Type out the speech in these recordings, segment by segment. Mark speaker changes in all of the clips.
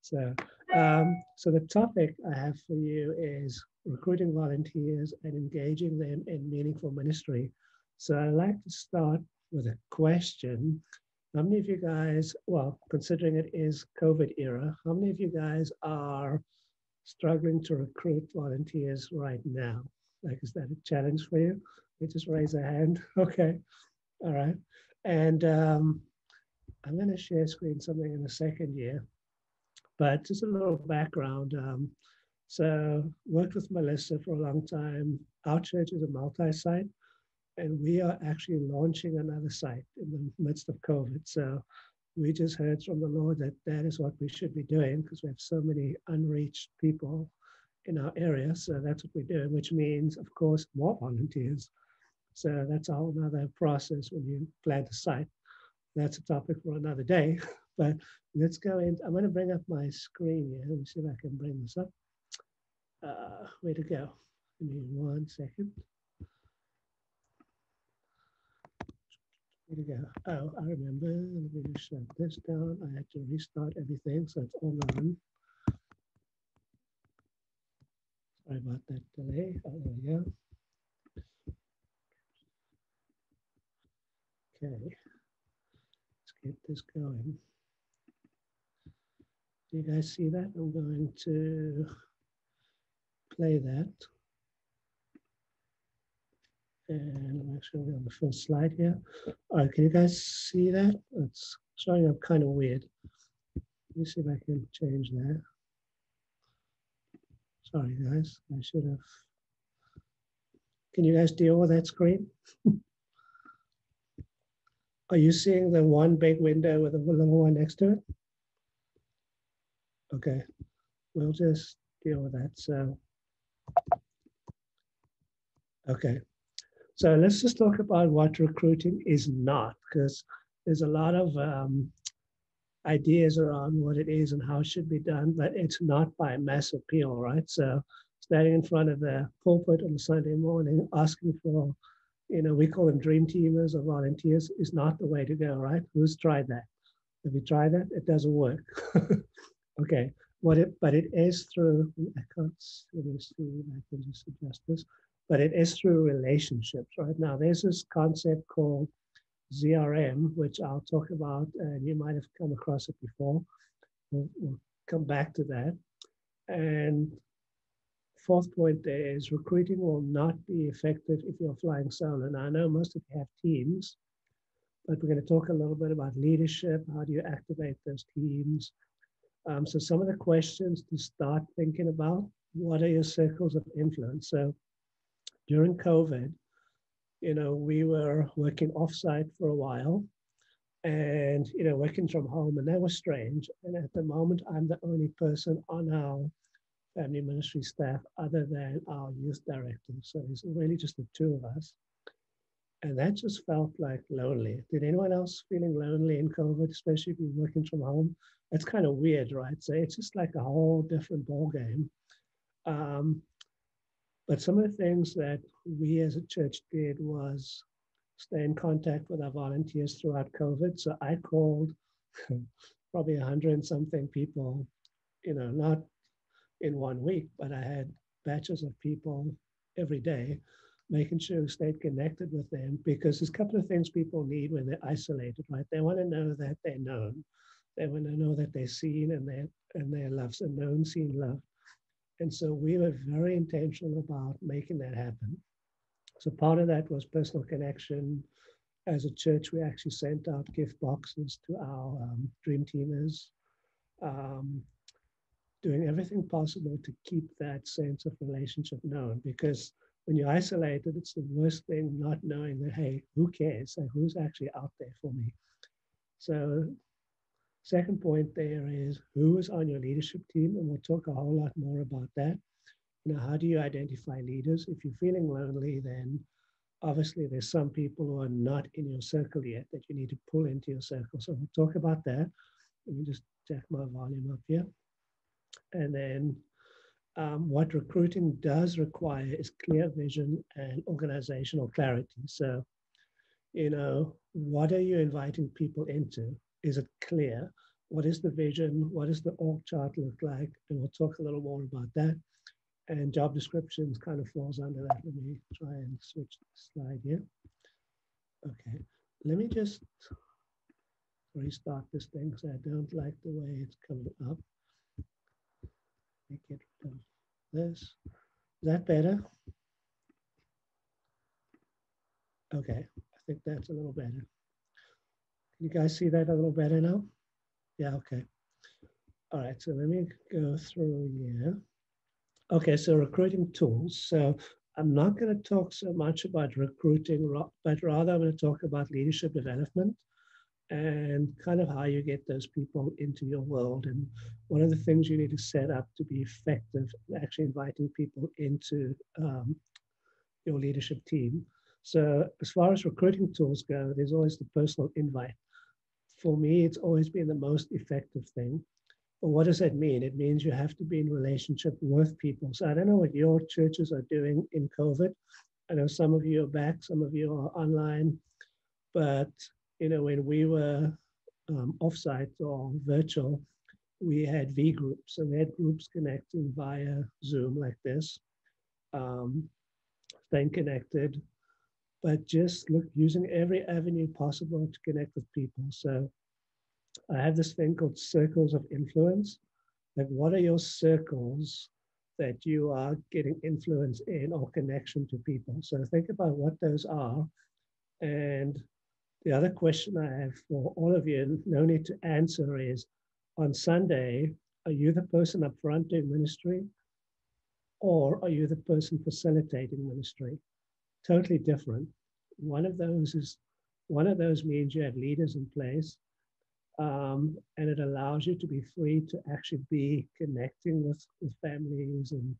Speaker 1: So the topic I have for you is recruiting volunteers and engaging them in meaningful ministry. So I'd like to start with a question. How many of you guys, well, considering it is COVID era, how many of you guys are struggling to recruit volunteers right now? Like, is that a challenge for you? You just raise a hand. Okay. All right. And I'm going to share screen something in a second here. But just a little background. So worked with Melissa for a long time. Our church is a multi-site, and we are actually launching another site in the midst of COVID. So we just heard from the Lord that that is what we should be doing because we have so many unreached people in our area. So that's what we're doing, which means, of course, more volunteers. So that's a whole other process when you plan a site. That's a topic for another day. But let's go in. I'm going to bring up my screen here. Let me see if I can bring this up. Where to go? Give me 1 second. Where to go? Oh, I remember. Let me just shut this down. I had to restart everything, so it's all gone. Sorry about that delay. Oh, there we go. Okay. Let's get this going. Do you guys see that? I'm going to play that. And I'm actually on the first slide here. All right, can you guys see that? It's showing up kind of weird. Let me see if I can change that. Sorry, guys. I should have. Can you guys deal with that screen? Are you seeing the one big window with a little one next to it? Okay, we'll just deal with that. So, okay. So let's just talk about what recruiting is not, because there's a lot of ideas around what it is and how it should be done, but it's not by mass appeal, right? So standing in front of the pulpit on a Sunday morning asking for, we call them dream teamers or volunteers is not the way to go, right? Who's tried that? Have you tried that? It doesn't work. Okay, but it is through, I can't, let me see if I can just adjust this, but it is through relationships, right? Now, there's this concept called ZRM, which I'll talk about, and you might have come across it before. We'll come back to that. And fourth point there is recruiting will not be effective if you're flying solo. Now, I know most of you have teams, but we're going to talk a little bit about leadership. How do you activate those teams? So some of the questions to start thinking about, what are your circles of influence? So during COVID, we were working offsite for a while and, working from home, and that was strange. And at the moment, I'm the only person on our family ministry staff other than our youth director. So it's really just the two of us. And that just felt like lonely. Did anyone else feeling lonely in COVID, especially if you're working from home? That's kind of weird, right? So it's just like a whole different ballgame. But some of the things that we as a church did was stay in contact with our volunteers throughout COVID. So I called probably 100 and something people, not in 1 week, but I had batches of people every day, making sure we stayed connected with them, because there's a couple of things people need when they're isolated, right? They want to know that they're known. They want to know that they're seen and they're loved, so known, seen, loved. And so we were very intentional about making that happen. So part of that was personal connection. As a church, we actually sent out gift boxes to our dream teamers, doing everything possible to keep that sense of relationship known, because when you're isolated, it's the worst thing not knowing that, hey, who cares? Like, who's actually out there for me? So second point there is who is on your leadership team, and we'll talk a whole lot more about that. How do you identify leaders? If you're feeling lonely, then obviously there's some people who are not in your circle yet that you need to pull into your circle. So we'll talk about that. Let me just check my volume up here. And then what recruiting does require is clear vision and organizational clarity. So, what are you inviting people into? Is it clear? what is the vision, what does the org chart look like, and we'll talk a little more about that. And job descriptions kind of falls under that. Let me try and switch the slide here. Okay, let me just restart this thing because I don't like the way it's coming up. Let me get rid of this. Is that better? Okay, I think that's a little better. Can you guys see that a little better now? Yeah, okay. All right, so let me go through here. Okay, so recruiting tools. So I'm not going to talk so much about recruiting, but rather I'm going to talk about leadership development and kind of how you get those people into your world and what are the things you need to set up to be effective in actually inviting people into your leadership team. So as far as recruiting tools go, there's always the personal invite. For me, it's always been the most effective thing. But what does that mean? It means you have to be in relationship with people. So I don't know what your churches are doing in COVID. I know some of you are back, some of you are online, but when we were offsite or virtual, we had V groups. So we had groups connecting via Zoom like this, staying connected, but just using every avenue possible to connect with people. So I have this thing called circles of influence. Like, what are your circles that you are getting influence in or connection to people? So think about what those are. And the other question I have for all of you, and no need to answer, is on Sunday, are you the person up front doing ministry? Or are you the person facilitating ministry? Totally different. One of those means you have leaders in place. And it allows you to be free to actually be connecting with families and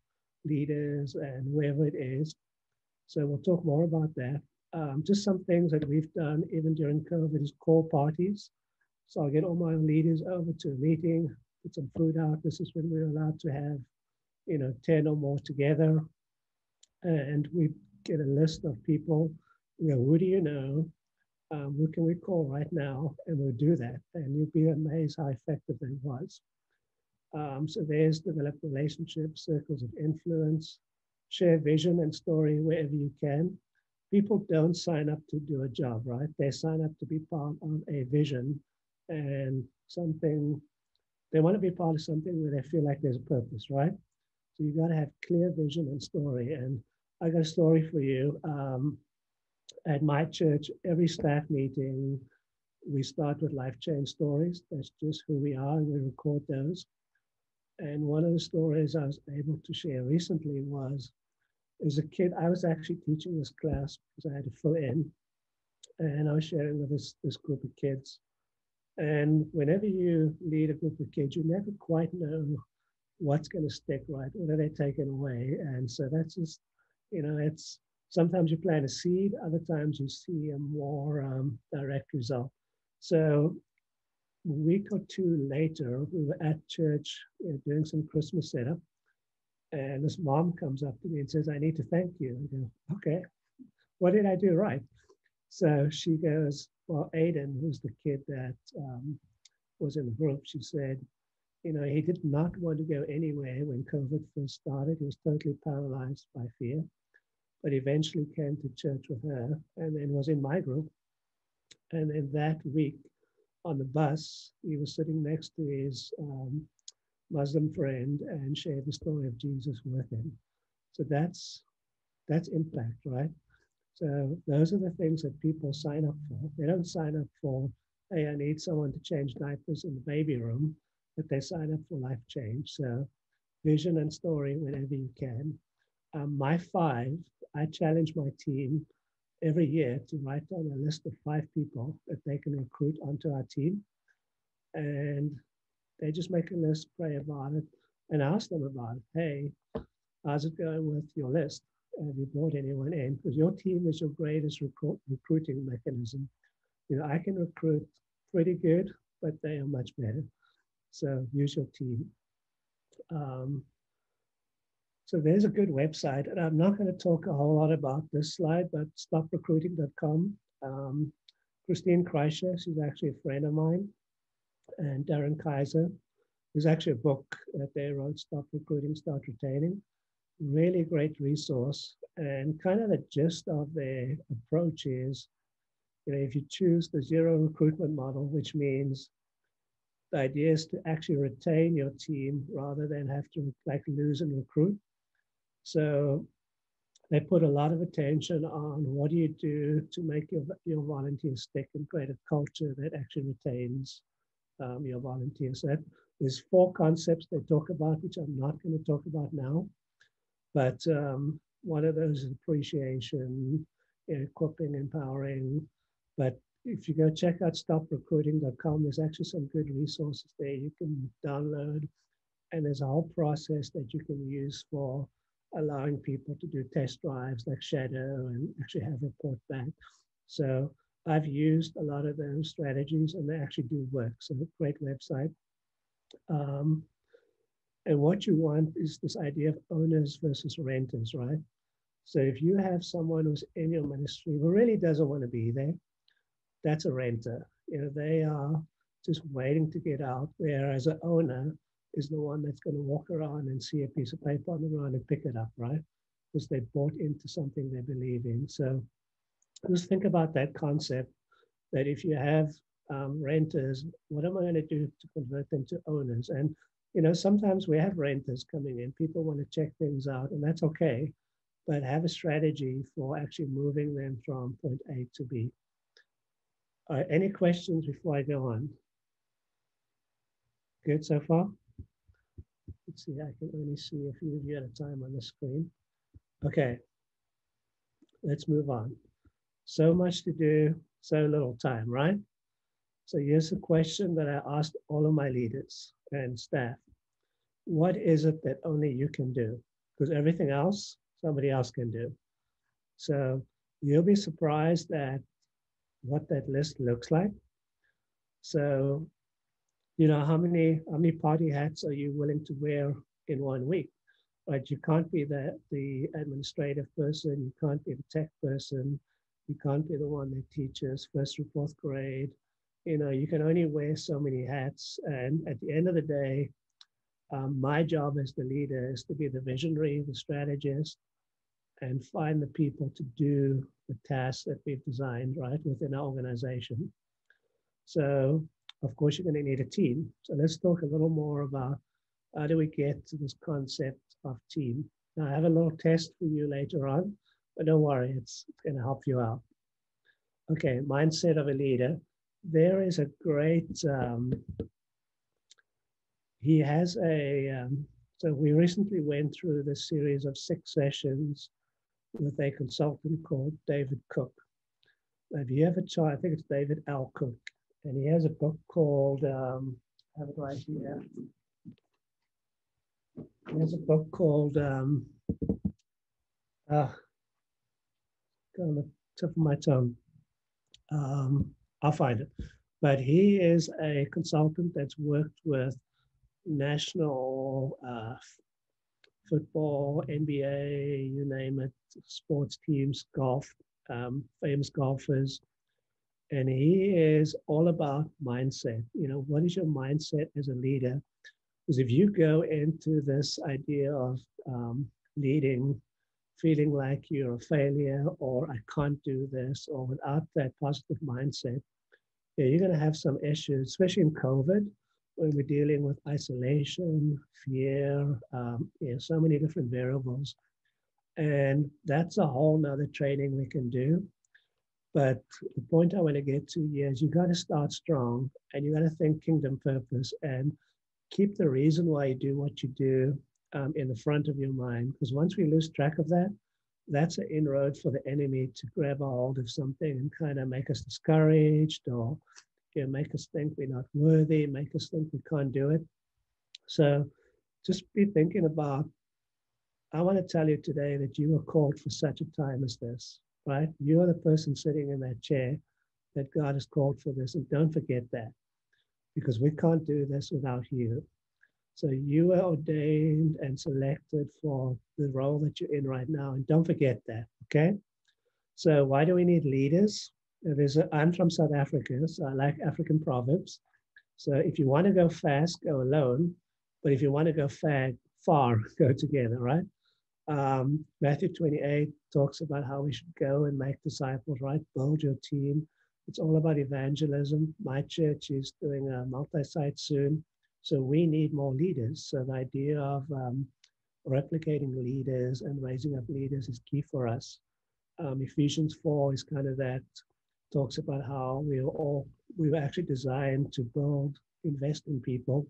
Speaker 1: leaders and wherever it is. So we'll talk more about that. Just some things that we've done even during COVID is call parties. So I'll get all my leaders over to a meeting, put some food out. This is when we're allowed to have, 10 or more together. And we get a list of people, who do you know? Who can we call right now? And we'll do that. And you'll be amazed how effective that was. So there's develop relationships, circles of influence, share vision and story wherever you can. People don't sign up to do a job, right? They sign up to be part of a vision and something. They want to be part of something where they feel like there's a purpose, right? So you got to have clear vision and story. And I got a story for you. At my church, every staff meeting, we start with life change stories. That's just who we are, and we record those. And one of the stories I was able to share recently was, as a kid, I was actually teaching this class because I had to fill in, and I was sharing with this group of kids. And whenever you lead a group of kids, you never quite know what's going to stick, right? What are they taking away? And so that's just, it's sometimes you plant a seed, other times you see a more direct result. So a week or two later, we were at church doing some Christmas setup. And this mom comes up to me and says, I need to thank you. I go, okay, what did I do right? So she goes, well, Aiden, who's the kid that was in the group, she said, he did not want to go anywhere when COVID first started. He was totally paralyzed by fear, but eventually came to church with her and then was in my group. And then that week on the bus, he was sitting next to his Muslim friend and shared the story of Jesus with him. So that's impact, right? So those are the things that people sign up for. They don't sign up for, hey, I need someone to change diapers in the baby room, but they sign up for life change. So vision and story whenever you can. My 5, I challenge my team every year to write down a list of 5 people that they can recruit onto our team. And they just make a list, pray about it, and ask them about it. Hey, how's it going with your list? Have you brought anyone in? Because your team is your greatest recruiting mechanism. I can recruit pretty good, but they are much better. So use your team. So there's a good website, and I'm not going to talk a whole lot about this slide, but stoprecruiting.com. Christine Kreischer, she's actually a friend of mine, and Darren Kaiser. There's actually a book that they wrote, Stop Recruiting, Start Retaining. Really great resource. And kind of the gist of their approach is, if you choose the zero recruitment model, which means the idea is to actually retain your team rather than have to like lose and recruit. So they put a lot of attention on what do you do to make your volunteers stick and create a culture that actually retains your volunteers. So there's 4 concepts they talk about, which I'm not going to talk about now. But one of those is appreciation, equipping, empowering. But if you go check out stoprecruiting.com, there's actually some good resources there you can download. And there's a whole process that you can use for allowing people to do test drives like shadow and actually have report back. So I've used a lot of those strategies and they actually do work. So great website. And what you want is this idea of owners versus renters, right? So if you have someone who's in your ministry who really doesn't want to be there, that's a renter. They are just waiting to get out, whereas an owner is the one that's going to walk around and see a piece of paper on the ground and pick it up, right? Because they bought into something they believe in. So just think about that concept that if you have renters, what am I going to do to convert them to owners? And sometimes we have renters coming in, people want to check things out, and that's okay, but have a strategy for actually moving them from point A to B. Any questions before I go on? Good so far? Let's see, I can only see a few of you at a time on the screen. Okay, let's move on. So much to do, so little time, right? So here's a question that I asked all of my leaders and staff. What is it that only you can do? Because everything else, somebody else can do. So you'll be surprised at what that list looks like. So, how many party hats are you willing to wear in 1 week? Right? You can't be the administrative person. You can't be the tech person. You can't be the one that teaches first through 4th grade. You can only wear so many hats. And at the end of the day, my job as the leader is to be the visionary, the strategist, and find the people to do the tasks that we've designed, right, within our organization. So, of course, you're going to need a team. So let's talk a little more about how do we get to this concept of team. Now, I have a little test for you later on, but don't worry, it's going to help you out. Okay, mindset of a leader. There is a great, he has so we recently went through this series of 6 sessions with a consultant called David Cook. If you ever try, I think it's David L. Cook, and he has a book called, I have it right here. He has a book called, on the tip of my tongue. I'll find it. But he is a consultant that's worked with national football, NBA, you name it, sports teams, golf, famous golfers. And he is all about mindset. What is your mindset as a leader? Because if you go into this idea of leading, feeling like you're a failure or I can't do this, or without that positive mindset, you're going to have some issues, especially in COVID, when we're dealing with isolation, fear, so many different variables. And that's a whole nother training we can do. But the point I want to get to here is you got to start strong and you got to think kingdom purpose and keep the reason why you do what you do in the front of your mind. Because once we lose track of that, that's an inroad for the enemy to grab a hold of something and kind of make us discouraged or make us think we're not worthy, make us think we can't do it. So just be thinking about, I want to tell you today that you are called for such a time as this, right? You are the person sitting in that chair that God has called for this. And don't forget that, because we can't do this without you. So you are ordained and selected for the role that you're in right now. And don't forget that, okay? So why do we need leaders? I'm from South Africa, so I like African proverbs. So if you want to go fast, go alone. But if you want to go far, go together, right? Matthew 28 talks about how we should go and make disciples, right? Build your team. It's all about evangelism. My church is doing a multi-site soon. So we need more leaders. So the idea of replicating leaders and raising up leaders is key for us. Ephesians 4 is kind of that, talks about how we were actually designed to build, invest in people.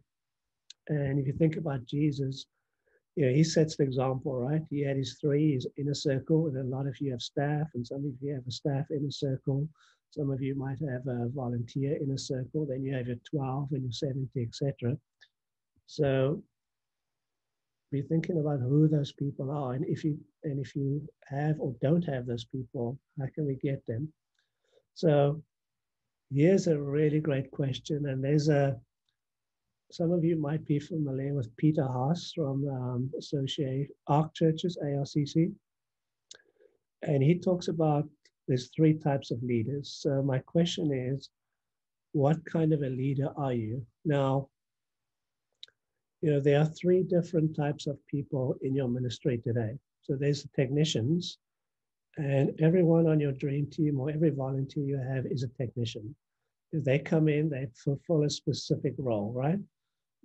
Speaker 1: And if you think about Jesus, he sets the example, right? He had his three, his inner circle, and a lot of you have staff, and some of you have a staff inner circle. Some of you might have a volunteer inner circle. Then you have your 12 and your 70, etc. So be thinking about who those people are, and if you have or don't have those people, how can we get them? So here's a really great question, and some of you might be familiar with Peter Haas from Associate Arc Churches, ARCC, and he talks about there's three types of leaders. So my question is, what kind of a leader are you? Now, there are three different types of people in your ministry today. So there's the technicians, and everyone on your dream team or every volunteer you have is a technician. If they come in, they fulfill a specific role, right?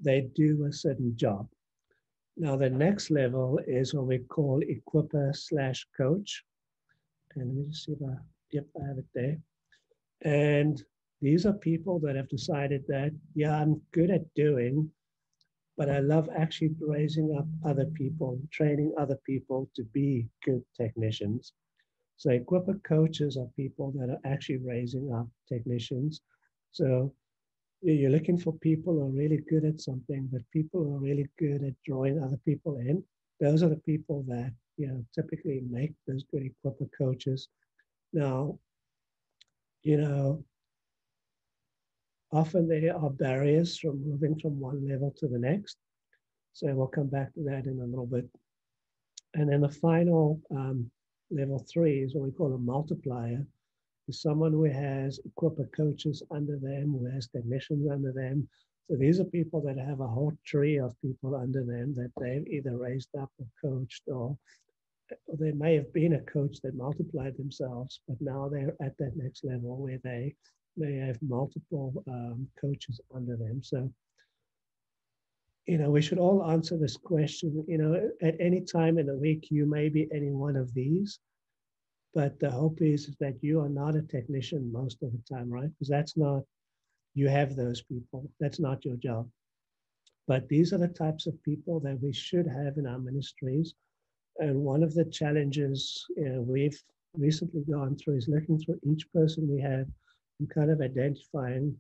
Speaker 1: They do a certain job. Now, the next level is what we call equipper/coach. And let me just see if I have it there. And these are people that have decided that, yeah, I'm good at doing, but I love actually raising up other people, training other people to be good technicians. So equipper coaches are people that are actually raising up technicians. So you're looking for people who are really good at something, but people who are really good at drawing other people in. Those are the people that typically make those good equipper coaches. Now, often there are barriers from moving from one level to the next. So we'll come back to that in a little bit. And then the final level 3 is what we call a multiplier. Is someone who has equipper coaches under them, who has technicians under them. So these are people that have a whole tree of people under them that they've either raised up or coached, or they may have been a coach that multiplied themselves, but now they're at that next level where they have multiple coaches under them. So, we should all answer this question. At any time in the week, you may be any one of these. But the hope is that you are not a technician most of the time, right? Because you have those people. That's not your job. But these are the types of people that we should have in our ministries. And one of the challenges we've recently gone through is looking through each person we have and kind of identifying,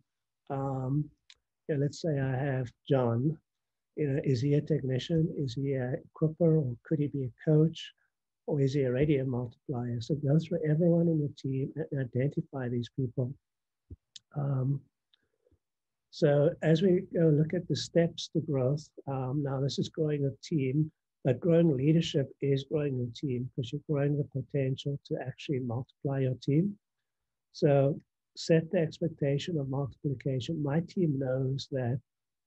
Speaker 1: let's say I have John. Is he a technician? Is he a equipper, or could he be a coach? Or is he already a multiplier? So go through everyone in your team and identify these people. So as we go look at the steps to growth, now this is growing a team, but growing leadership is growing your team because you're growing the potential to actually multiply your team. So set the expectation of multiplication. My team knows that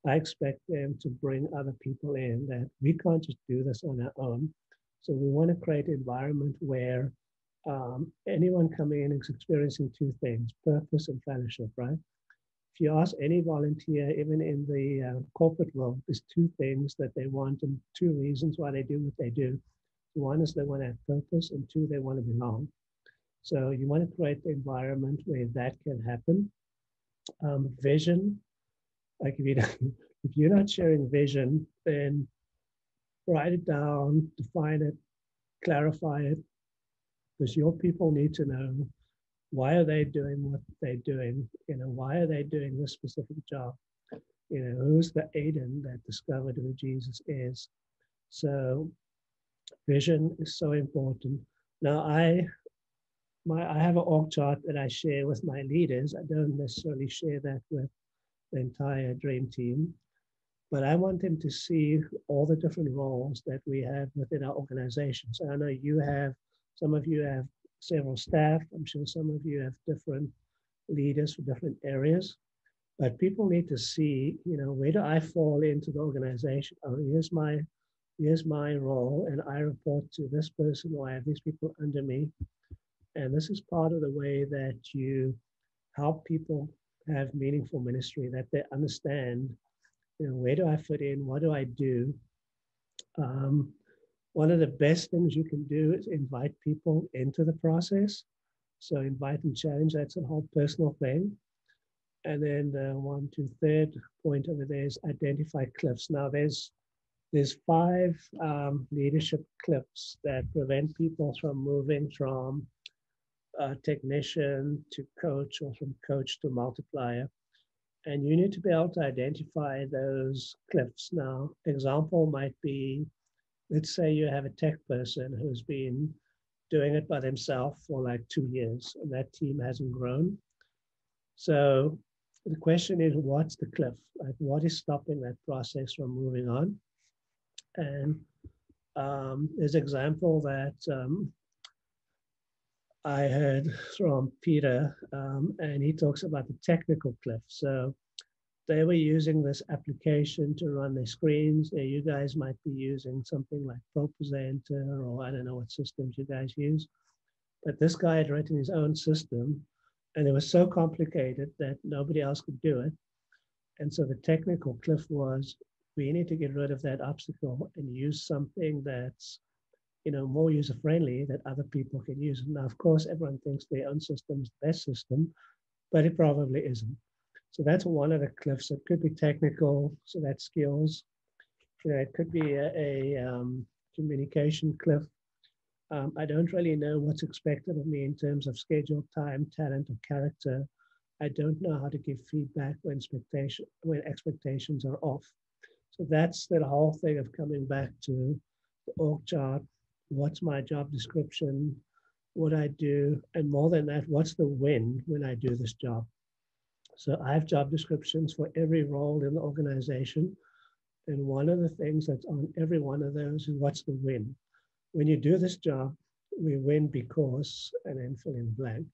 Speaker 1: I expect them to bring other people in, that we can't just do this on our own. So we want to create an environment where anyone coming in is experiencing two things, purpose and fellowship, right? If you ask any volunteer, even in the corporate world, there's two things that they want and two reasons why they do what they do. One is they want to have purpose, and two, they want to belong. So you want to create the environment where that can happen. Vision, like if you're not sharing vision, then write it down, define it, clarify it, because your people need to know, why are they doing what they're doing? Why are they doing this specific job? Who's the Aiden that discovered who Jesus is? So vision is so important. Now I have an org chart that I share with my leaders. I don't necessarily share that with the entire dream team, but I want them to see all the different roles that we have within our organization. So I know some of you have several staff. I'm sure some of you have different leaders for different areas. But people need to see, where do I fall into the organization? Oh, here's my role, and I report to this person, or I have these people under me. And this is part of the way that you help people have meaningful ministry, that they understand, where do I fit in? What do I do? Um, One of the best things you can do is invite people into the process. So invite and challenge, that's a whole personal thing. And then the one, two, third point over there is identify cliffs. Now there's five leadership cliffs that prevent people from moving from technician to coach, or from coach to multiplier. And you need to be able to identify those cliffs. Now, example might be, let's say you have a tech person who's been doing it by themselves for like 2 years, and that team hasn't grown. So the question is, what's the cliff? Like, what is stopping that process from moving on? And there's an example that I heard from Peter, and he talks about the technical cliff. So they were using this application to run their screens. You guys might be using something like ProPresenter, or I don't know what systems you guys use. But this guy had written his own system, and it was so complicated that nobody else could do it. And so the technical cliff was, we need to get rid of that obstacle and use something that's more user-friendly that other people can use. Now, of course, everyone thinks their own system is the best system, but it probably isn't. So that's one of the cliffs. It could be technical, so that's skills. It could be a communication cliff. I don't really know what's expected of me in terms of schedule, time, talent, or character. I don't know how to give feedback when expectations are off. So that's the whole thing of coming back to the org chart. What's my job description? What I do, and more than that, what's the win when I do this job? So I have job descriptions for every role in the organization. And one of the things that's on every one of those is, what's the win? When you do this job, we win because, and then fill in blank.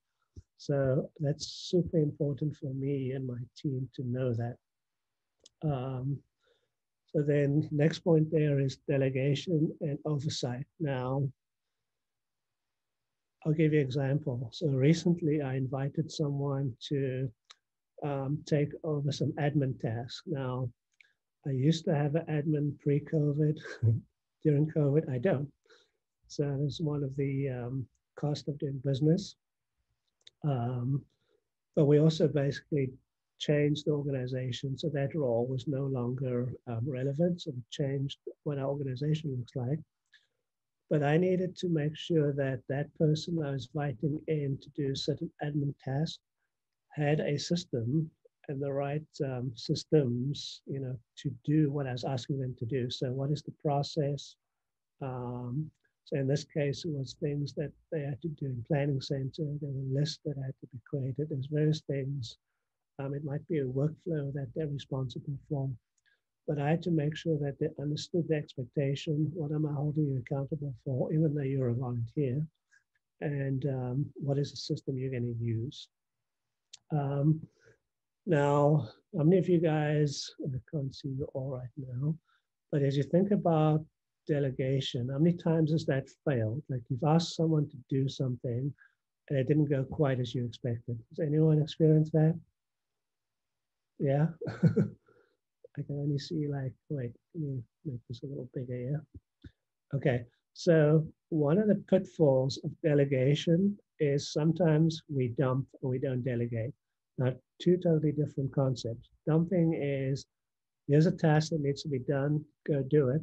Speaker 1: So that's super important for me and my team to know that. So then next point there is delegation and oversight. Now, I'll give you an example. So recently I invited someone to take over some admin tasks. Now, I used to have an admin pre-COVID. During COVID, I don't. So it's one of the cost of doing business. But we also basically changed the organization, so that role was no longer relevant. So we changed what our organization looks like. But I needed to make sure that that person I was inviting in to do certain admin tasks had a system and the right systems, to do what I was asking them to do. So what is the process? So in this case, it was things that they had to do in planning center. There were lists that had to be created. There's various things. It might be a workflow that they're responsible for. But I had to make sure that they understood the expectation. What am I holding you accountable for, even though you're a volunteer? And what is the system you're going to use? Now, how many of you guys, I can't see you all right now, but as you think about delegation, how many times has that failed? Like, you've asked someone to do something and it didn't go quite as you expected. Has anyone experienced that? Yeah. I can only see, like, wait, let me make this a little bigger here. Okay, so one of the pitfalls of delegation is sometimes we dump or we don't delegate. Now, two totally different concepts. Dumping is, here's a task that needs to be done, go do it.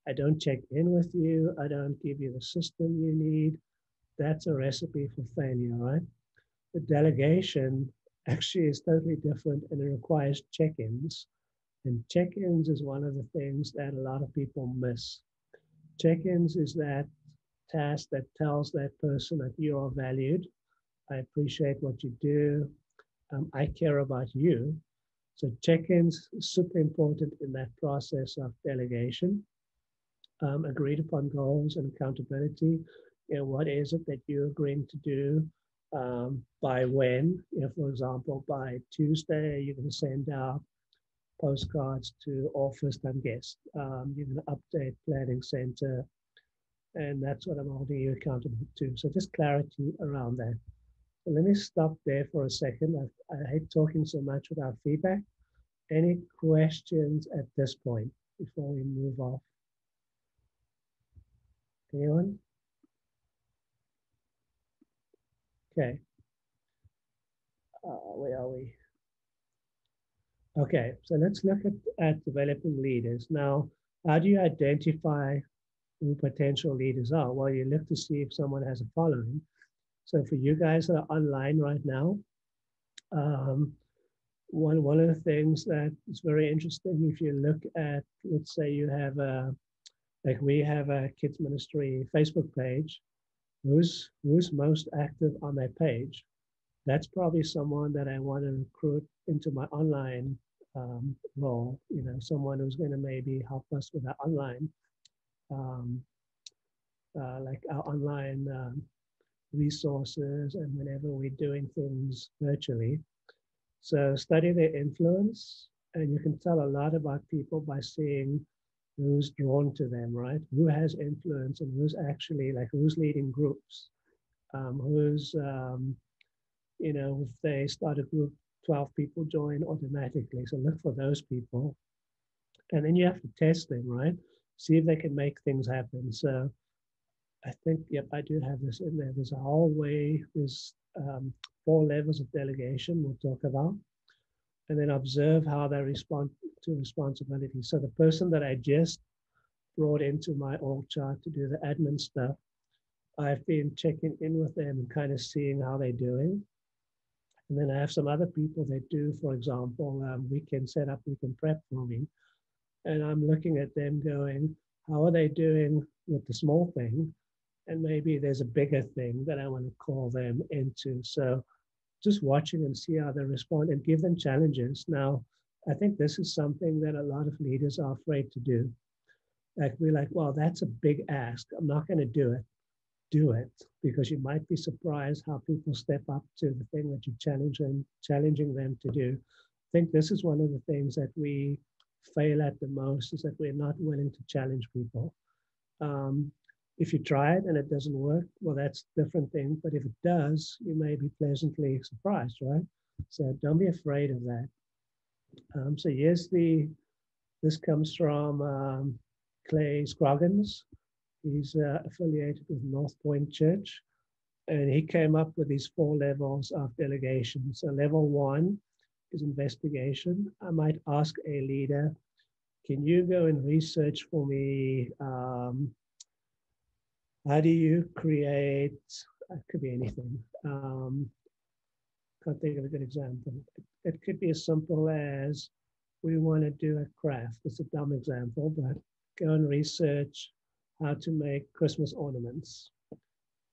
Speaker 1: I don't check in with you. I don't give you the system you need. That's a recipe for failure, right? The delegation actually is totally different, and it requires check-ins. And check-ins is one of the things that a lot of people miss. Check-ins is that task that tells that person that you are valued. I appreciate what you do. I care about you. So check-ins are super important in that process of delegation. Agreed upon goals and accountability. What is it that you're agreeing to do? by when. For example, by Tuesday, you're going to send out postcards to all first-time guests. You're going to update planning center, and that's what I'm holding you accountable to. So just clarity around that. So let me stop there for a second. I hate talking so much without feedback. Any questions at this point before we move off? Anyone? Okay. Where are we? Okay, so let's look at developing leaders. Now, how do you identify who potential leaders are? Well, you look to see if someone has a following. So for you guys that are online right now, one of the things that is very interesting, if you look at, let's say you have like we have a kids ministry Facebook page, who's most active on that page? That's probably someone that I want to recruit into my online role. Someone who's going to maybe help us with our online, like our online resources, and whenever we're doing things virtually. So study their influence, and you can tell a lot about people by seeing who's drawn to them, right? Who has influence and who's actually like who's leading groups, who's if they start a group, 12 people join automatically. So look for those people. And then you have to test them, right? See if they can make things happen. So I think, yep, I do have this in there. There's a whole way, there's 4 levels of delegation we'll talk about. And then observe how they respond to responsibility. So the person that I just brought into my org chart to do the admin stuff, I've been checking in with them and kind of seeing how they're doing. And then I have some other people that do, for example, weekend setup, weekend prep for me. And I'm looking at them going, how are they doing with the small thing? And maybe there's a bigger thing that I want to call them into. So just watching and see how they respond and give them challenges. Now, I think this is something that a lot of leaders are afraid to do. Like we're like, well, that's a big ask. I'm not going to do it. Do it, because you might be surprised how people step up to the thing that you're challenging them to do. I think this is one of the things that we fail at the most, is that we're not willing to challenge people. If you try it and it doesn't work, well, that's a different thing. But if it does, you may be pleasantly surprised, right? So don't be afraid of that. So this comes from Clay Scroggins. He's affiliated with North Point Church, and he came up with these 4 levels of delegation. So level 1 is investigation. I might ask a leader, can you go and research for me, how do you create, it could be anything. Can't think of a good example. It could be as simple as, we want to do a craft. It's a dumb example, but go and research how to make Christmas ornaments,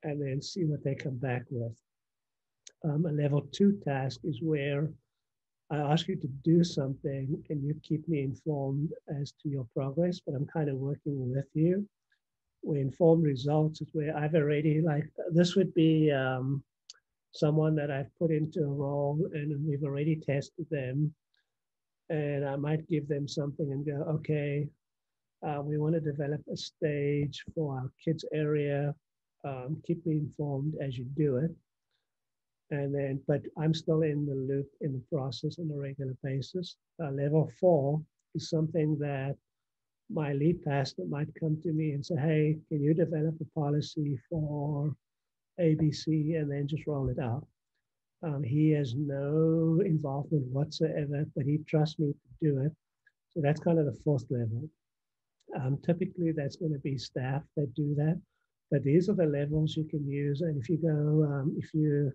Speaker 1: and then see what they come back with. A level 2 task is where I ask you to do something and you keep me informed as to your progress, but I'm kind of working with you. Where informed results is where I've already, like, this would be someone that I've put into a role and we've already tested them, and I might give them something and go, okay, we want to develop a stage for our kids area. Keep me informed as you do it. And then, but I'm still in the loop in the process on a regular basis. Level 4 is something that my lead pastor might come to me and say, hey, can you develop a policy for ABC, and then just roll it out. He has no involvement whatsoever, but he trusts me to do it. So that's kind of the 4th level. Typically, that's going to be staff that do that. But these are the levels you can use. And if you go, if you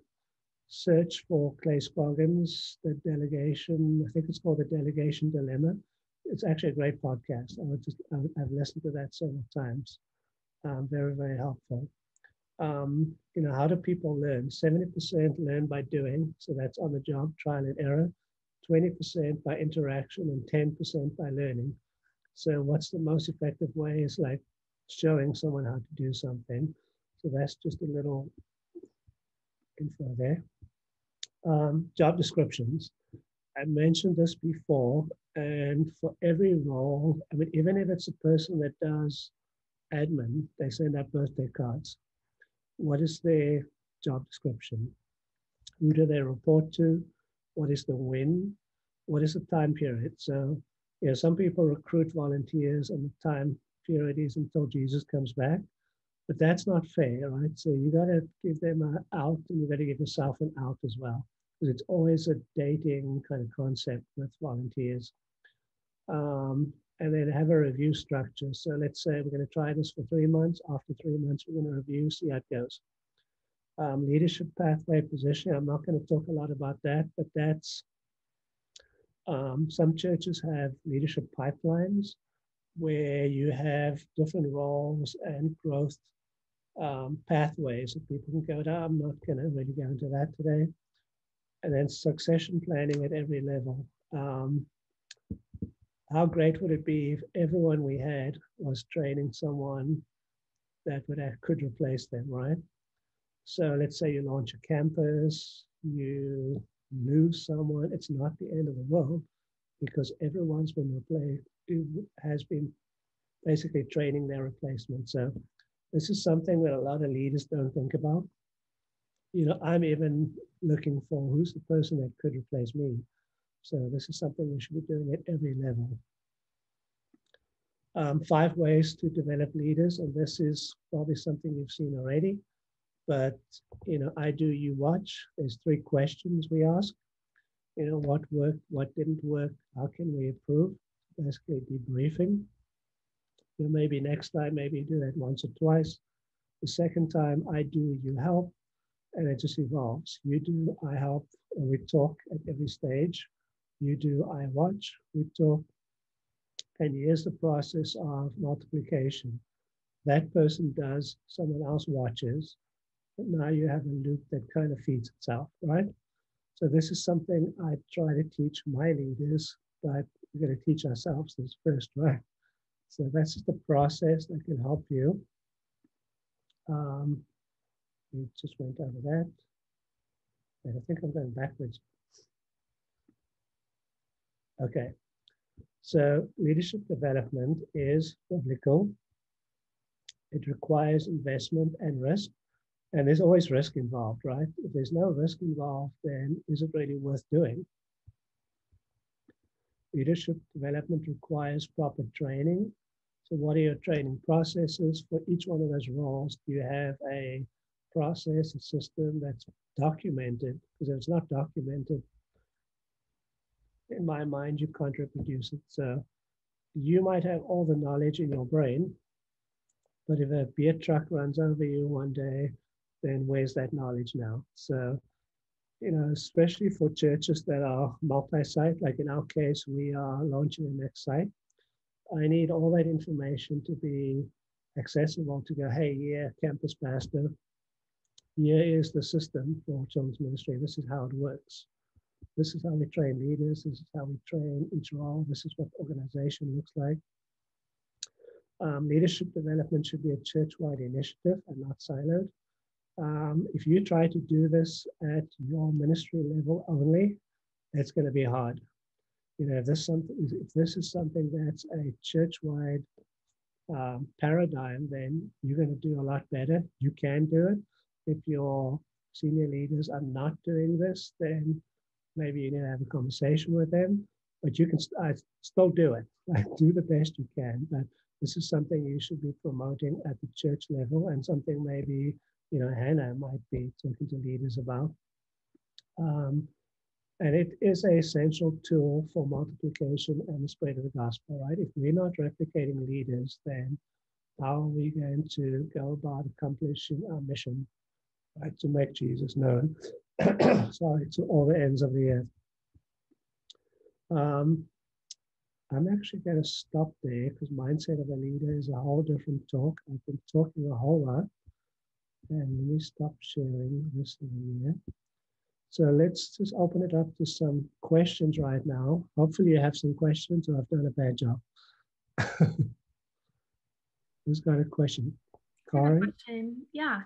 Speaker 1: search for Clay Scoggins, the delegation, I think it's called the Delegation Dilemma. It's actually a great podcast. I've listened to that several times. Very, very helpful. How do people learn? 70% learn by doing. So that's on the job, trial and error. 20% by interaction and 10% by learning. So what's the most effective way is like showing someone how to do something. So that's just a little info there. Job descriptions. I mentioned this before, and for every role, I mean, even if it's a person that does admin, they send out birthday cards. What is their job description? Who do they report to? What is the when? What is the time period? So, some people recruit volunteers and the time period is until Jesus comes back, but that's not fair, right? So you got to give them an out and you got to give yourself an out as well, because it's always a dating kind of concept with volunteers. And then have a review structure. So let's say we're going to try this for 3 months. After 3 months, we're going to review, see how it goes. Leadership pathway position. I'm not going to talk a lot about that, but that's some churches have leadership pipelines where you have different roles and growth pathways that people can go down. I'm not going to really go into that today. And then succession planning at every level. How great would it be if everyone we had was training someone that could replace them, right? So let's say you launch a campus, you lose someone, it's not the end of the world because everyone's been replaced, has been basically training their replacement. So this is something that a lot of leaders don't think about. I'm even looking for who's the person that could replace me. So this is something we should be doing at every level. 5 ways to develop leaders, and this is probably something you've seen already. But, I do, you watch. There's 3 questions we ask. What worked, what didn't work, how can we improve? Basically debriefing. Maybe next time, maybe do that once or twice. The second time, I do, you help. And it just evolves. You do, I help, and we talk at every stage. You do, I watch, we talk. And here's the process of multiplication. That person does, someone else watches. But now you have a loop that kind of feeds itself, right? So this is something I try to teach my leaders, but we're going to teach ourselves this first, right? So that's just a process that can help you. We just went over that. And I think I'm going backwards. Okay. So leadership development is biblical. It requires investment and risk. And there's always risk involved, right? If there's no risk involved, then is it really worth doing? Leadership development requires proper training. So what are your training processes for each one of those roles? Do you have a process, a system that's documented? Because if it's not documented, in my mind, you can't reproduce it. So you might have all the knowledge in your brain, but if a beer truck runs over you one day, then where's that knowledge now? So, especially for churches that are multi-site, like in our case, we are launching the next site. I need all that information to be accessible to go, hey, yeah, campus pastor, here is the system for children's ministry. This is how it works. This is how we train leaders. This is how we train each role. This is what organization looks like. Leadership development should be a church-wide initiative and not siloed. If you try to do this at your ministry level only, it's going to be hard. If this is something that's a church-wide paradigm, then you're going to do a lot better. You can do it. If your senior leaders are not doing this, then maybe you need to have a conversation with them, but you can still do it. Do the best you can, but this is something you should be promoting at the church level and something maybe, Hannah might be talking to leaders about. And it is an essential tool for multiplication and the spread of the gospel, right? If we're not replicating leaders, then how are we going to go about accomplishing our mission, right? To make Jesus known, sorry, to all the ends of the earth. I'm actually going to stop there because mindset of a leader is a whole different talk. I've been talking a whole lot. And let me stop sharing this in here. So let's just open it up to some questions right now. Hopefully you have some questions or I've done a bad job. Who's got a question? Kari?
Speaker 2: Yeah.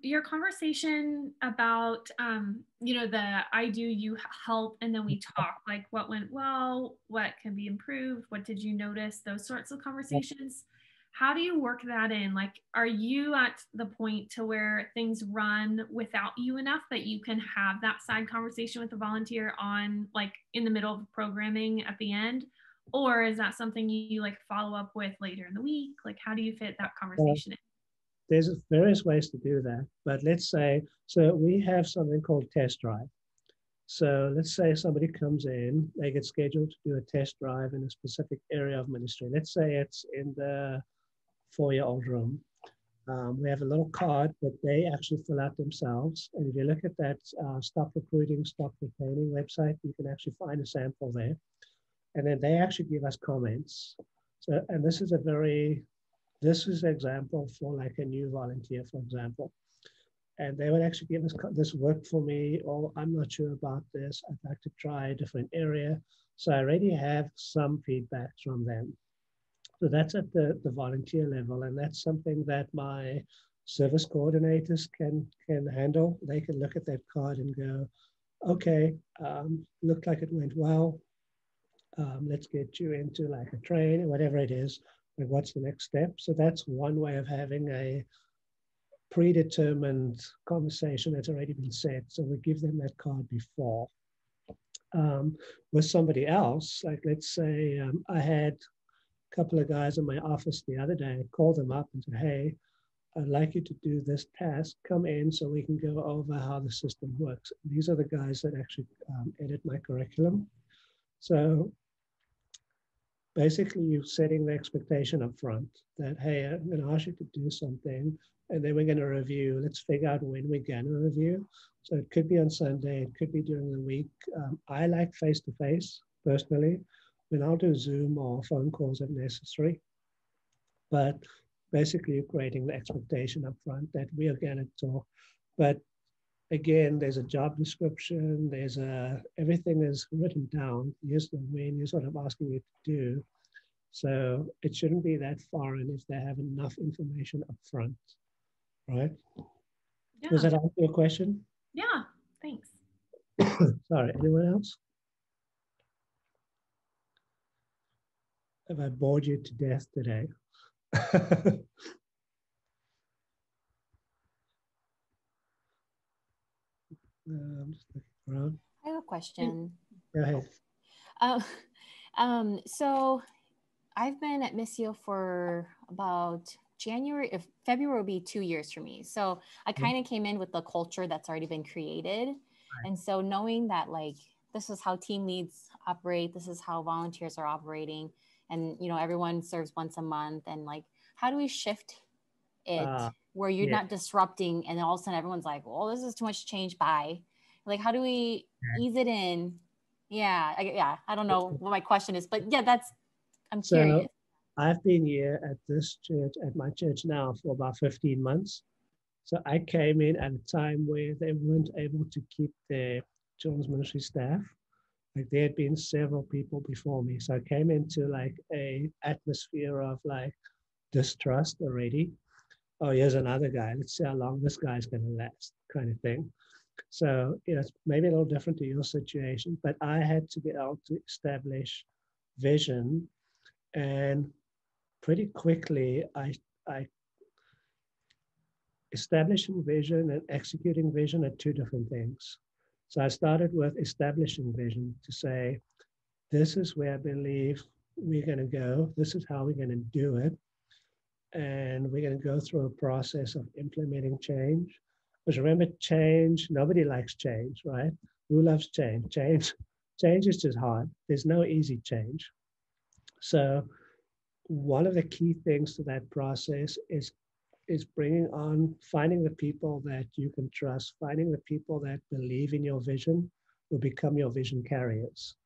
Speaker 2: Your conversation about, the I do, you help, and then we talk, like what went well, what can be improved, what did you notice, those sorts of conversations. How do you work that in? Like, are you at the point to where things run without you enough that you can have that side conversation with the volunteer on, like, in the middle of programming at the end? Or is that something you like follow up with later in the week? Like, how do you fit that conversation in?
Speaker 1: There's various ways to do that, but let's say, so we have something called test drive. So let's say somebody comes in, they get scheduled to do a test drive in a specific area of ministry. Let's say it's in the 4-year-old room. We have a little card that they actually fill out themselves. And if you look at that Stop Recruiting, Stop Retaining website, you can actually find a sample there. And then they actually give us comments. So, and this is an example for like a new volunteer, for example. And they would actually give us, this worked for me, or I'm not sure about this, I'd like to try a different area. So I already have some feedback from them. So that's at the volunteer level, and that's something that my service coordinators can handle. They can look at that card and go, okay, looked like it went well. Let's get you into like a train, whatever it is. Like, what's the next step? So that's one way of having a predetermined conversation that's already been set. So we give them that card before. With somebody else, like let's say I had a couple of guys in my office the other day, I called them up and said, hey, I'd like you to do this task, come in so we can go over how the system works. These are the guys that actually edit my curriculum. So basically you're setting the expectation up front that, hey, I'm going to ask you to do something, and then we're going to review. Let's figure out when we're going to review. So it could be on Sunday, it could be during the week. I like face-to-face personally. I mean, I'll do Zoom or phone calls if necessary. But basically you're creating the expectation up front that we are going to talk. But again, there's a job description, everything is written down. Here's the when you're sort of asking you to do. So it shouldn't be that foreign if they have enough information up front, right?
Speaker 2: Yeah.
Speaker 1: Does that answer your question?
Speaker 2: Yeah, thanks.
Speaker 1: Sorry, anyone else? Have I bored you to death today? I'm just looking around.
Speaker 3: I have a question.
Speaker 1: Go ahead.
Speaker 3: So I've been at Missio for about February will be 2 years for me. So I kind of came in with the culture that's already been created. Right. And so knowing that like, this is how team leads operate, this is how volunteers are operating. And, everyone serves once a month. And like, how do we shift it where you're not disrupting and then all of a sudden everyone's like, well, this is too much change, bye. Like, how do we ease it in? I don't know what my question is, but yeah, I'm curious.
Speaker 1: I've been here at this church, at my church now, for about 15 months. So I came in at a time where they weren't able to keep their children's ministry staff. Like, there had been several people before me. So I came into like a atmosphere of like distrust already. Oh, here's another guy. Let's see how long this guy's going to last, kind of thing. So, it's maybe a little different to your situation, but I had to be able to establish vision. And pretty quickly, I establishing vision and executing vision are two different things. So I started with establishing vision to say, this is where I believe we're going to go. This is how we're going to do it. And we're going to go through a process of implementing change. Because remember, change, nobody likes change, right? Who loves change? Change is just hard. There's no easy change. So one of the key things to that process is finding the people that you can trust, finding the people that believe in your vision will become your vision carriers.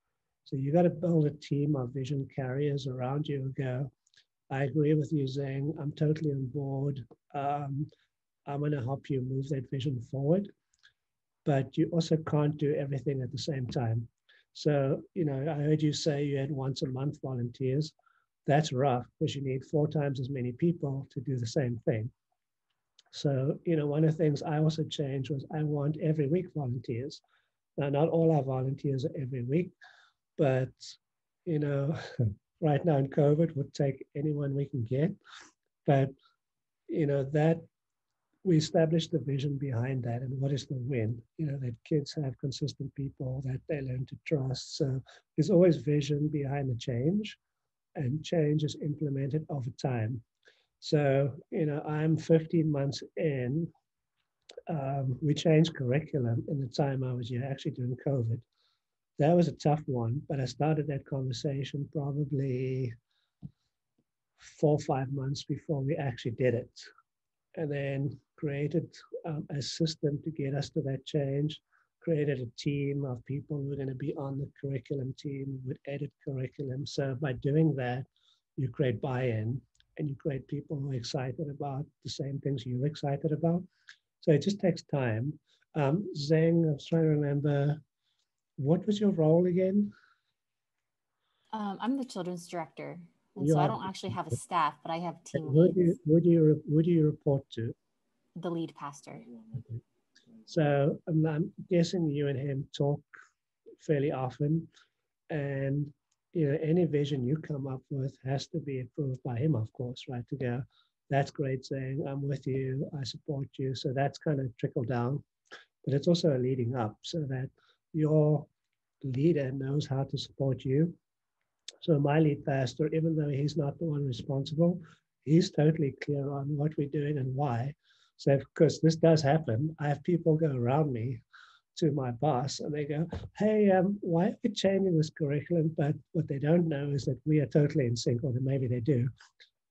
Speaker 1: So you got to build a team of vision carriers around you and go, I agree with you, Zhang. I'm totally on board. I'm going to help you move that vision forward. But you also can't do everything at the same time. So, I heard you say you had once a month volunteers. That's rough because you need 4 times as many people to do the same thing. So, one of the things I also changed was I want every week volunteers. Now, not all our volunteers are every week, but, you know, right now in COVID, we'll take anyone we can get. But, that we established the vision behind that and what is the win, that kids have consistent people that they learn to trust. So there's always vision behind the change, and change is implemented over time. So, I'm 15 months in. We changed curriculum in the time I was here, actually during COVID. That was a tough one, but I started that conversation probably 4 or 5 months before we actually did it. And then created a system to get us to that change, created a team of people who were going to be on the curriculum team, would edit curriculum. So by doing that, you create buy-in and you create people who are excited about the same things you're excited about. So it just takes time. Zheng, I was trying to remember, what was your role again?
Speaker 3: I'm the children's director. And
Speaker 1: You
Speaker 3: so I
Speaker 1: are,
Speaker 3: don't actually have a staff, but I have team
Speaker 1: who do
Speaker 3: leads,
Speaker 1: who do you report to?
Speaker 3: the lead pastor.
Speaker 1: So I'm guessing you and him talk fairly often, and any vision you come up with has to be approved by him, of course, right? To go, that's great, saying I'm with you, I support you. So that's kind of trickle down, but it's also a leading up so that your leader knows how to support you. So my lead pastor, even though he's not the one responsible, he's totally clear on what we're doing and why. So because this does happen, I have people go around me to my boss and they go, hey, why are we changing this curriculum? But what they don't know is that we are totally in sync, or that maybe they do.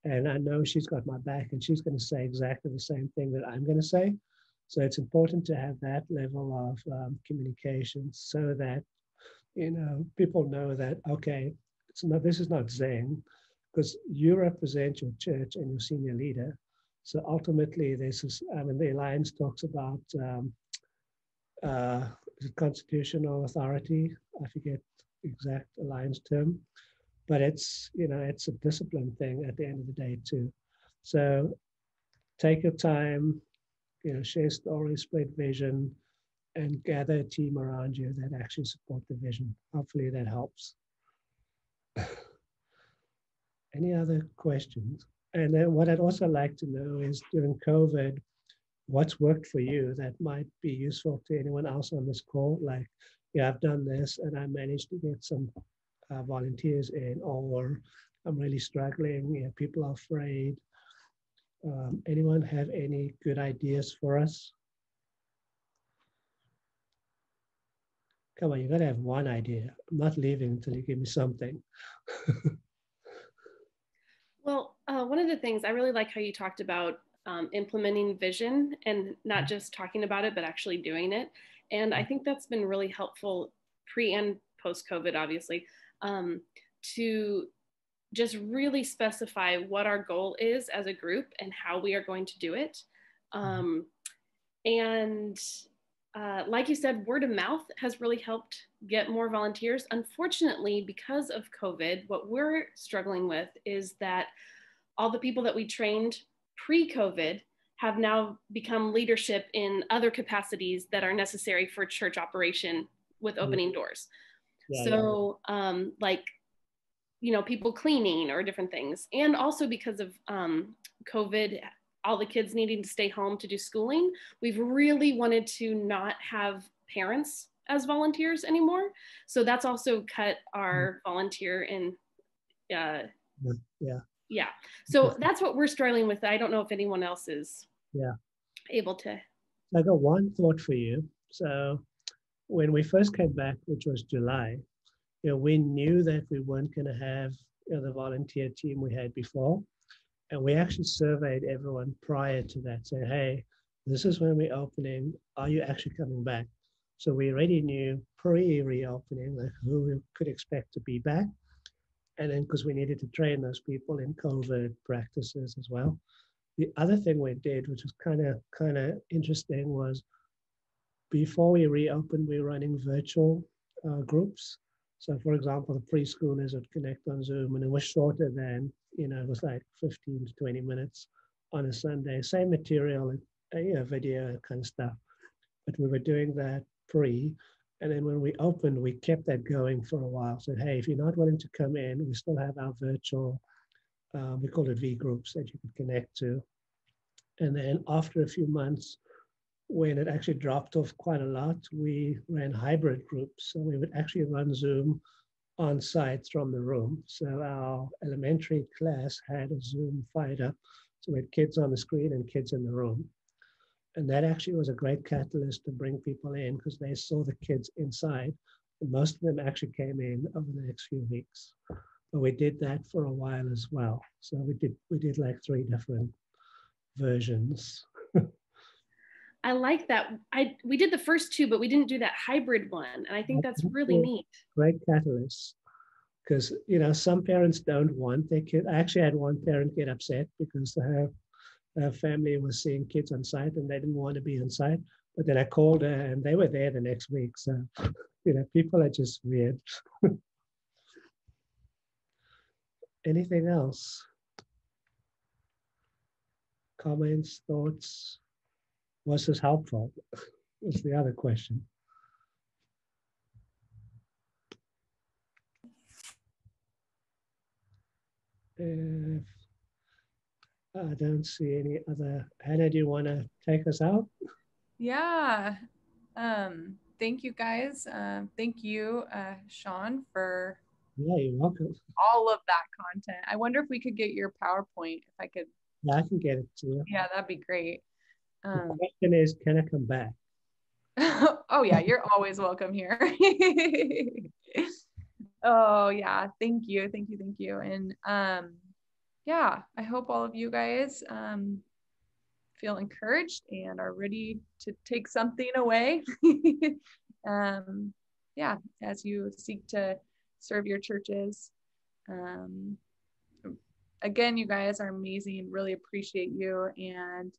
Speaker 1: And I know she's got my back and she's going to say exactly the same thing that I'm going to say. So it's important to have that level of communication so that, people know that, okay, this is not Zheng, because you represent your church and your senior leader. So ultimately, this is, the Alliance talks about uh, constitutional authority. I forget the exact Alliance term, but it's a discipline thing at the end of the day too. So take your time, share stories, spread vision, and gather a team around you that actually support the vision. Hopefully that helps. Any other questions? And then what I'd also like to know is during COVID, what's worked for you that might be useful to anyone else on this call? Like, yeah, I've done this and I managed to get some volunteers in, or I'm really struggling, people are afraid. Anyone have any good ideas for us? Come on, you gotta have one idea. I'm not leaving until you give me something.
Speaker 4: Well, one of the things I really like how you talked about implementing vision and not just talking about it, but actually doing it. And I think that's been really helpful pre and post COVID, obviously, to just really specify what our goal is as a group and how we are going to do it. And like you said, word of mouth has really helped get more volunteers. Unfortunately, because of COVID, what we're struggling with is that all the people that we trained pre-COVID have now become leadership in other capacities that are necessary for church operation with opening doors. Yeah, so like, people cleaning or different things. And also because of COVID, all the kids needing to stay home to do schooling, we've really wanted to not have parents as volunteers anymore. So that's also cut our volunteer in. Yeah. So that's what we're struggling with. I don't know if anyone else is able to.
Speaker 1: I got one thought for you. So when we first came back, which was July, we knew that we weren't going to have the volunteer team we had before. And we actually surveyed everyone prior to that, saying, hey, this is when we're opening. Are you actually coming back? So we already knew pre-reopening like who we could expect to be back. And then because we needed to train those people in COVID practices as well. The other thing we did, which was kind of interesting, was before we reopened, we were running virtual groups. So for example, the preschoolers would connect on Zoom, and it was shorter than, it was like 15 to 20 minutes on a Sunday. Same material, video kind of stuff. But we were doing that free. And then when we opened, we kept that going for a while. Said, hey, if you're not willing to come in, we still have our virtual, we call it V groups that you could connect to. And then after a few months, when it actually dropped off quite a lot, we ran hybrid groups. So we would actually run Zoom on site from the room. So our elementary class had a Zoom fired up. So we had kids on the screen and kids in the room. And that actually was a great catalyst to bring people in because they saw the kids inside. And most of them actually came in over the next few weeks. But we did that for a while as well. So we did like 3 different versions.
Speaker 4: I like that. We did the first 2, but we didn't do that hybrid one. And I think that's really neat.
Speaker 1: Great catalyst. Because, some parents don't want their kid. I actually had one parent get upset because her family was seeing kids on site and they didn't want to be on site. But then I called her and they were there the next week. So, people are just weird. Anything else? Comments, thoughts? Was this helpful? Was the other question. If I don't see any other. Hannah, do you want to take us out?
Speaker 5: Yeah. Thank you guys. Thank you, Shaun, for
Speaker 1: you're welcome.
Speaker 5: All of that content. I wonder if we could get your PowerPoint, if I could.
Speaker 1: Yeah, I can get it to you.
Speaker 5: Yeah, that'd be great.
Speaker 1: The question is, can I come back?
Speaker 5: Oh yeah, you're always welcome here. Oh yeah, thank you. And yeah, I hope all of you guys feel encouraged and are ready to take something away. Yeah, as you seek to serve your churches. Again, you guys are amazing. Really appreciate you. And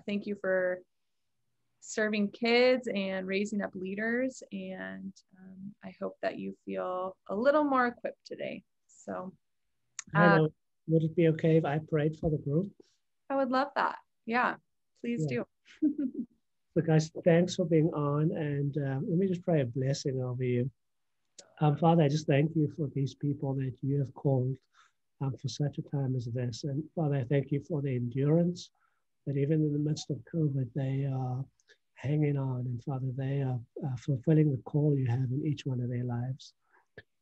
Speaker 5: thank you for serving kids and raising up leaders. And I hope that you feel a little more equipped today. So
Speaker 1: would it be okay if I prayed for the group?
Speaker 5: I would love that. Yeah, please do.
Speaker 1: So guys, thanks for being on. And let me just pray a blessing over you. Father, I just thank you for these people that you have called for such a time as this. And Father, I thank you for the endurance that even in the midst of COVID, they are hanging on. And Father, they are fulfilling the call you have in each one of their lives.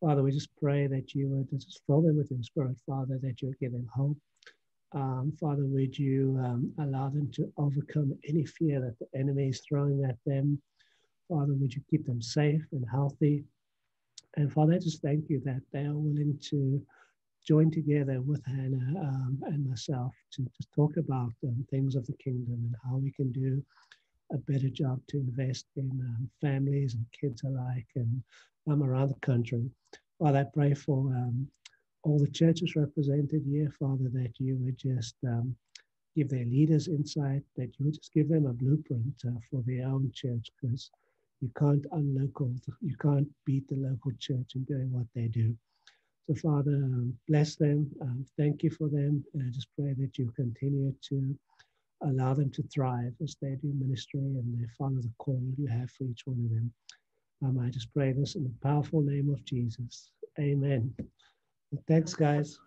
Speaker 1: Father, we just pray that you would just fill them with your spirit, Father, that you would give them hope. Father, would you allow them to overcome any fear that the enemy is throwing at them? Father, would you keep them safe and healthy? And Father, I just thank you that they are willing to join together with Hannah and myself to just talk about things of the kingdom and how we can do a better job to invest in families and kids alike and around the country. Father, I pray for all the churches represented here, Father, that you would just give their leaders insight, that you would just give them a blueprint for their own church, because you can't you can't beat the local church in doing what they do. So Father, bless them. Thank you for them. And I just pray that you continue to allow them to thrive as they do ministry and they follow the call you have for each one of them. I just pray this in the powerful name of Jesus. Amen. Thanks, guys.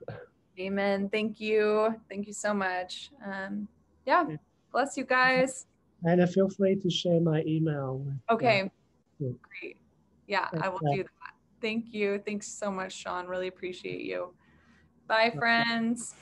Speaker 5: Amen. Thank you. Thank you so much. Yeah. Bless you guys.
Speaker 1: And feel free to share my email.
Speaker 5: Okay. Great. Yeah, I will do that. Thank you. Thanks so much, Shaun. Really appreciate you. Bye, friends.